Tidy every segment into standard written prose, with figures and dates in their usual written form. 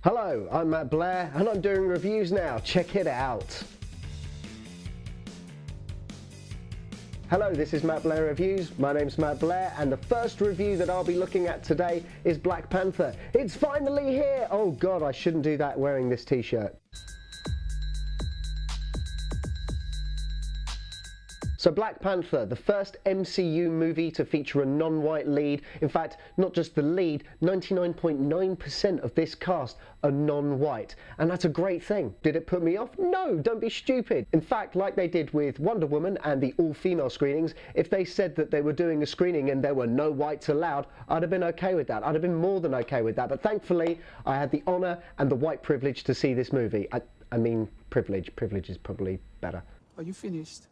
Hello, I'm Matt Blair and I'm doing reviews now. Check it out. Hello, this is Matt Blair Reviews. My name's Matt Blair and the first review that I'll be looking at today is Black Panther. It's finally here! Oh god, I shouldn't do that wearing this t-shirt. So Black Panther, the first MCU movie to feature a non-white lead. In fact, not just the lead, 99.9% of this cast are non-white. And that's a great thing. Did it put me off? No, don't be stupid. In fact, like they did with Wonder Woman and the all-female screenings, if they said that they were doing a screening and there were no whites allowed, I'd have been okay with that. I'd have been more than okay with that. But thankfully, I had the honour and the white privilege to see this movie. I mean, privilege. Privilege is probably better. Are you finished?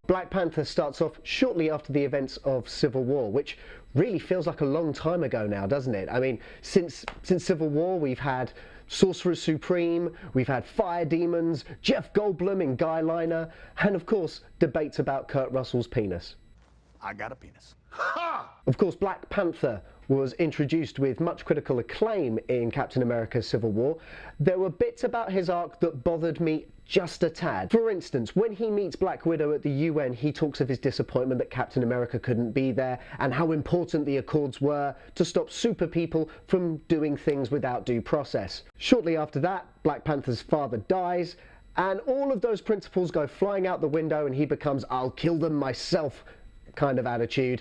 Black Panther starts off shortly after the events of Civil War, which really feels like a long time ago now, doesn't it? I mean, since Civil War, we've had Sorcerer Supreme, we've had fire demons, Jeff Goldblum in Guy Liner, and of course, debates about Kurt Russell's penis. I got a penis. Of course, Black Panther was introduced with much critical acclaim in Captain America Civil War. There were bits about his arc that bothered me just a tad. For instance, when he meets Black Widow at the UN, he talks of his disappointment that Captain America couldn't be there and how important the Accords were to stop super people from doing things without due process. Shortly after that, Black Panther's father dies, and all of those principles go flying out the window and he becomes "I'll kill them myself" kind of attitude.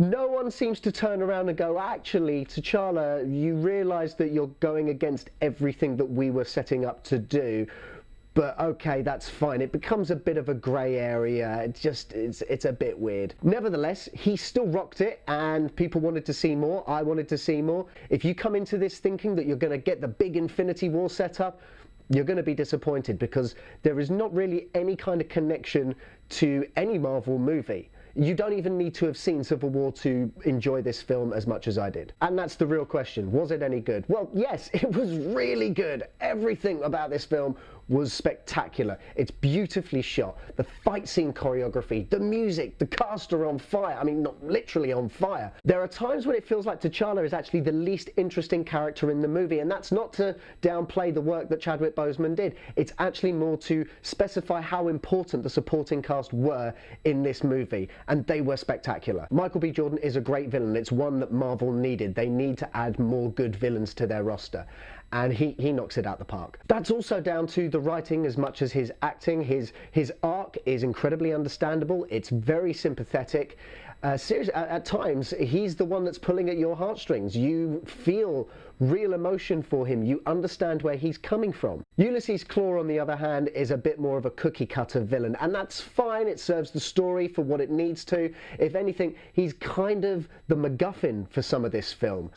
No one seems to turn around and go, actually, T'Challa, you realise that you're going against everything that we were setting up to do. But okay, that's fine. It becomes a bit of a grey area. It's a bit weird. Nevertheless, he still rocked it and people wanted to see more. I wanted to see more. If you come into this thinking that you're going to get the big Infinity War setup, you're going to be disappointed because there is not really any kind of connection to any Marvel movie. You don't even need to have seen Civil War to enjoy this film as much as I did. And that's the real question. Was it any good? Well, yes, it was really good. Everything about this film was spectacular. It's beautifully shot. The fight scene choreography, the music, the cast are on fire. I mean, not literally on fire. There are times when it feels like T'Challa is actually the least interesting character in the movie, and that's not to downplay the work that Chadwick Boseman did. It's actually more to specify how important the supporting cast were in this movie, and they were spectacular. Michael B. Jordan is a great villain. It's one that Marvel needed. They need to add more good villains to their roster. And he knocks it out the park. That's also down to the writing as much as his acting. His arc is incredibly understandable. It's very sympathetic. Seriously, at times, he's the one that's pulling at your heartstrings. You feel real emotion for him. You understand where he's coming from. Ulysses Klaue, on the other hand, is a bit more of a cookie-cutter villain, and that's fine. It serves the story for what it needs to. If anything, he's kind of the MacGuffin for some of this film.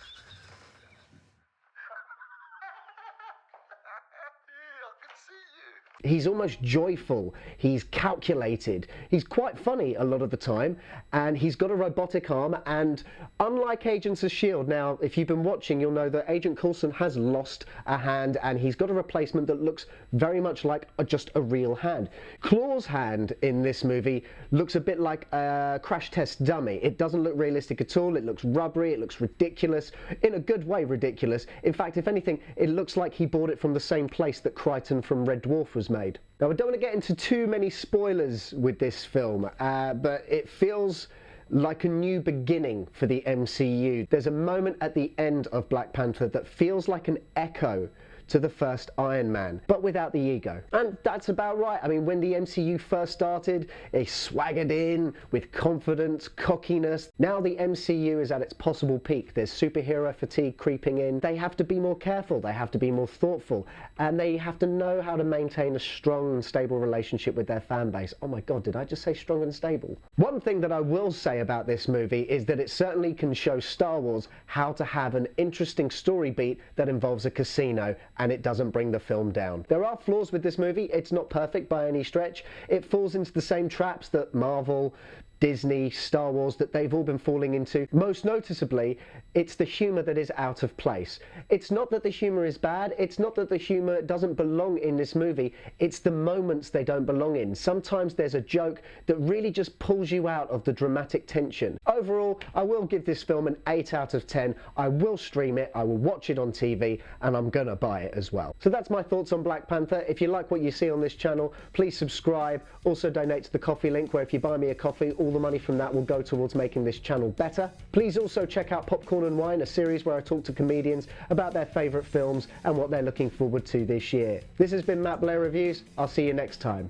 He's almost joyful, he's calculated, he's quite funny a lot of the time, and he's got a robotic arm, and unlike Agents of S.H.I.E.L.D., now if you've been watching you'll know that Agent Coulson has lost a hand and he's got a replacement that looks very much like just a real hand. Klaue's hand in this movie looks a bit like a crash test dummy. It doesn't look realistic at all, it looks rubbery, it looks ridiculous, in a good way ridiculous. In fact, if anything, it looks like he bought it from the same place that Crichton from Red Dwarf was made. Now, I don't want to get into too many spoilers with this film, but it feels like a new beginning for the MCU. There's a moment at the end of Black Panther that feels like an echo to the first Iron Man, but without the ego. And that's about right. I mean, when the MCU first started, they swaggered in with confidence, cockiness. Now the MCU is at its possible peak. There's superhero fatigue creeping in. They have to be more careful, they have to be more thoughtful, and they have to know how to maintain a strong and stable relationship with their fan base. Oh my god, did I just say strong and stable? One thing that I will say about this movie is that it certainly can show Star Wars how to have an interesting story beat that involves a casino, and it doesn't bring the film down. There are flaws with this movie. It's not perfect by any stretch. It falls into the same traps that Marvel, Disney, Star Wars that they've all been falling into. Most noticeably, it's the humour that is out of place. It's not that the humour is bad, it's not that the humour doesn't belong in this movie, it's the moments they don't belong in. Sometimes there's a joke that really just pulls you out of the dramatic tension. Overall, I will give this film an 8 out of 10. I will stream it, I will watch it on TV, and I'm gonna buy it as well. So that's my thoughts on Black Panther. If you like what you see on this channel, please subscribe. Also donate to the coffee link, where if you buy me a coffee, all the money from that will go towards making this channel better. Please also check out Popcorn and Wine, a series where I talk to comedians about their favourite films and what they're looking forward to this year. This has been Matt Blair Reviews. I'll see you next time.